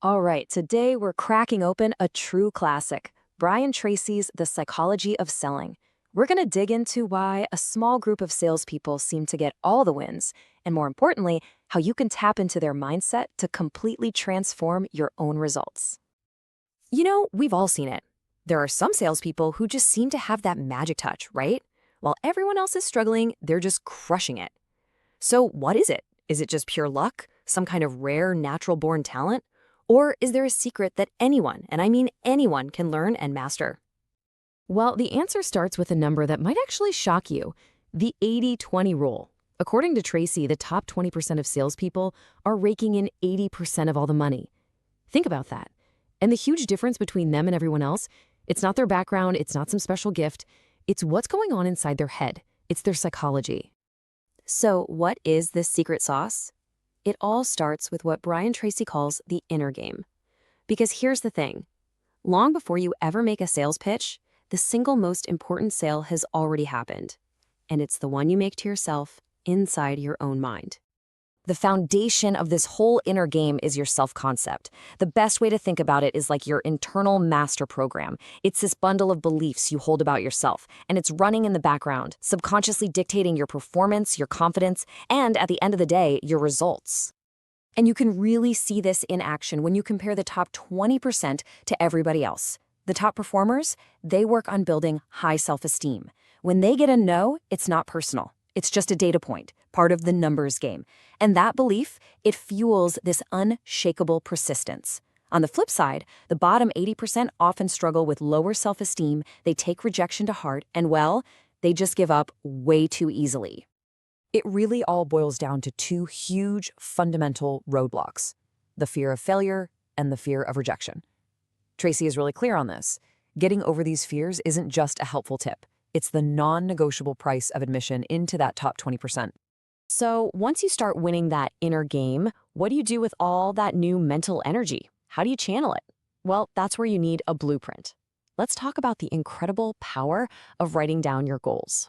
All right, today we're cracking open a true classic, Brian Tracy's The Psychology of Selling. We're going to dig into why a small group of salespeople seem to get all the wins, and more importantly, how you can tap into their mindset to completely transform your own results. We've all seen it. There are some salespeople who just seem to have that magic touch, right? While everyone else is struggling, they're just crushing it. So what is it? Is it just pure luck? Some kind of rare, natural-born talent? Or is there a secret that anyone, and I mean anyone, can learn and master? Well, the answer starts with a number that might actually shock you, the 80-20 rule. According to Tracy, the top 20% of salespeople are raking in 80% of all the money. Think about that. And the huge difference between them and everyone else, it's not their background, it's not some special gift, it's what's going on inside their head. It's their psychology. So what is this secret sauce? It all starts with what Brian Tracy calls the inner game. Because here's the thing. Long before you ever make a sales pitch, the single most important sale has already happened. And it's the one you make to yourself inside your own mind. The foundation of this whole inner game is your self-concept. The best way to think about it is like your internal master program. It's this bundle of beliefs you hold about yourself, and it's running in the background, subconsciously dictating your performance, your confidence, and at the end of the day, your results. And you can really see this in action when you compare the top 20% to everybody else. The top performers, they work on building high self-esteem. When they get a no, it's not personal. It's just a data point, part of the numbers game. And that belief, it fuels this unshakable persistence. On the flip side, the bottom 80% often struggle with lower self-esteem, they take rejection to heart, and well, they just give up way too easily. It really all boils down to two huge fundamental roadblocks, the fear of failure and the fear of rejection. Tracy is really clear on this. Getting over these fears isn't just a helpful tip. It's the non-negotiable price of admission into that top 20%. So once you start winning that inner game, what do you do with all that new mental energy? How do you channel it? Well, that's where you need a blueprint. Let's talk about the incredible power of writing down your goals.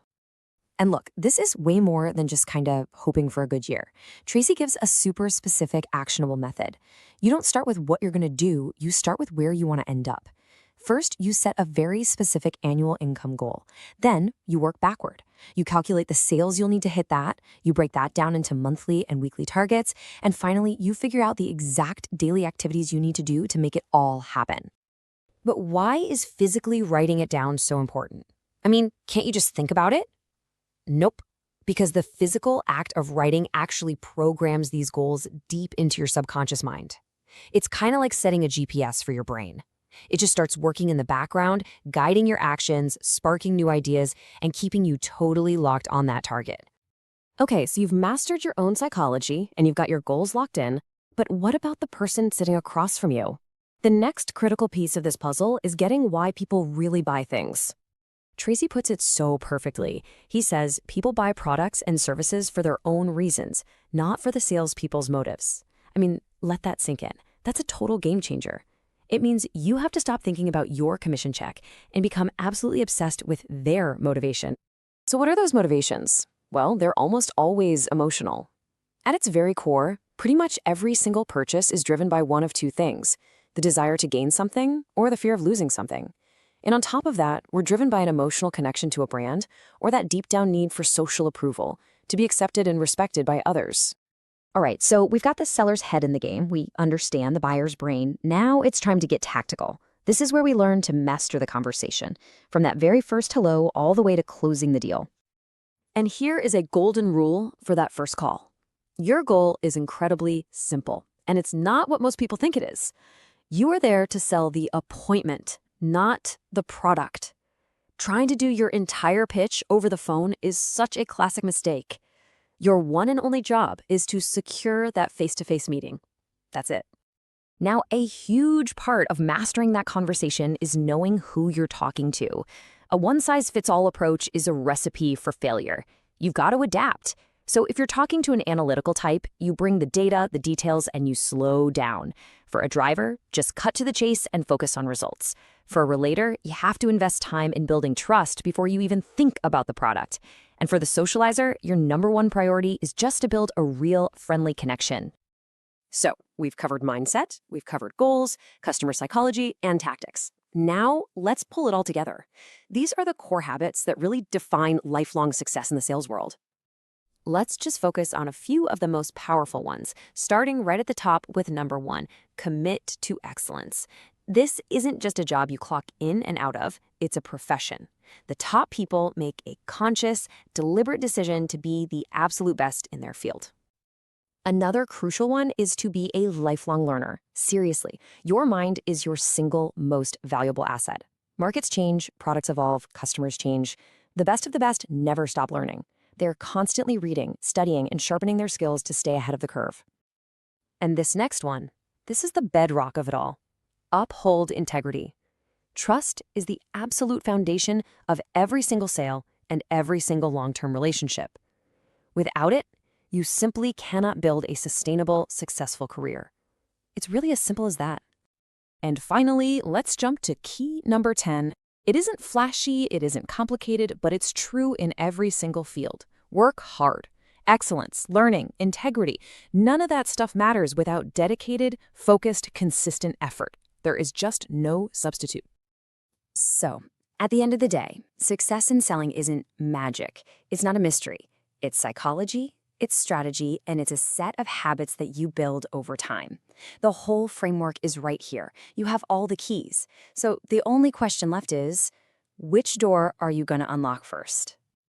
And look, this is way more than just kind of hoping for a good year. Tracy gives a super specific, actionable method. You don't start with what you're going to do, you start with where you want to end up. First, you set a very specific annual income goal. Then, you work backward. You calculate the sales you'll need to hit that, you break that down into monthly and weekly targets, and finally, you figure out the exact daily activities you need to do to make it all happen. But why is physically writing it down so important? I mean, can't you just think about it? Nope. Because the physical act of writing actually programs these goals deep into your subconscious mind. It's kind of like setting a GPS for your brain. It just starts working in the background, guiding your actions, sparking new ideas, and keeping you totally locked on that target. Okay, so you've mastered your own psychology and you've got your goals locked in, but what about the person sitting across from you? The next critical piece of this puzzle is getting why people really buy things. Tracy puts it so perfectly. He says people buy products and services for their own reasons, not for the salespeople's motives. I mean, let that sink in. That's a total game changer. It means you have to stop thinking about your commission check and become absolutely obsessed with their motivation. So what are those motivations? Well, they're almost always emotional. At its very core, pretty much every single purchase is driven by one of two things, the desire to gain something or the fear of losing something. And on top of that, we're driven by an emotional connection to a brand or that deep down need for social approval, to be accepted and respected by others. All right, so we've got the seller's head in the game. We understand the buyer's brain. Now it's time to get tactical. This is where we learn to master the conversation, from that very first hello all the way to closing the deal. And here is a golden rule for that first call. Your goal is incredibly simple, and it's not what most people think it is. You are there to sell the appointment, not the product. Trying to do your entire pitch over the phone is such a classic mistake. Your one and only job is to secure that face-to-face meeting. That's it. Now, a huge part of mastering that conversation is knowing who you're talking to. A one-size-fits-all approach is a recipe for failure. You've got to adapt. So if you're talking to an analytical type, you bring the data, the details, and you slow down. For a driver, just cut to the chase and focus on results. For a relator, you have to invest time in building trust before you even think about the product. And for the socializer, your number one priority is just to build a real friendly connection. So we've covered mindset, we've covered goals, customer psychology, and tactics. Now let's pull it all together. These are the core habits that really define lifelong success in the sales world. Let's just focus on a few of the most powerful ones, starting right at the top with number 1, commit to excellence. This isn't just a job you clock in and out of, it's a profession. The top people make a conscious, deliberate decision to be the absolute best in their field. Another crucial one is to be a lifelong learner. Seriously, your mind is your single most valuable asset. Markets change, products evolve, customers change. The best of the best never stop learning. They're constantly reading, studying, and sharpening their skills to stay ahead of the curve. And this next one, this is the bedrock of it all. Uphold integrity. Trust is the absolute foundation of every single sale and every single long-term relationship. Without it, you simply cannot build a sustainable, successful career. It's really as simple as that. And finally, let's jump to key number 10. It isn't flashy, it isn't complicated, but it's true in every single field. Work hard. Excellence, learning, integrity. None of that stuff matters without dedicated, focused, consistent effort. There is just no substitute. So, at the end of the day, success in selling isn't magic. It's not a mystery. It's psychology, it's strategy, and it's a set of habits that you build over time. The whole framework is right here. You have all the keys. So the only question left is, which door are you going to unlock first?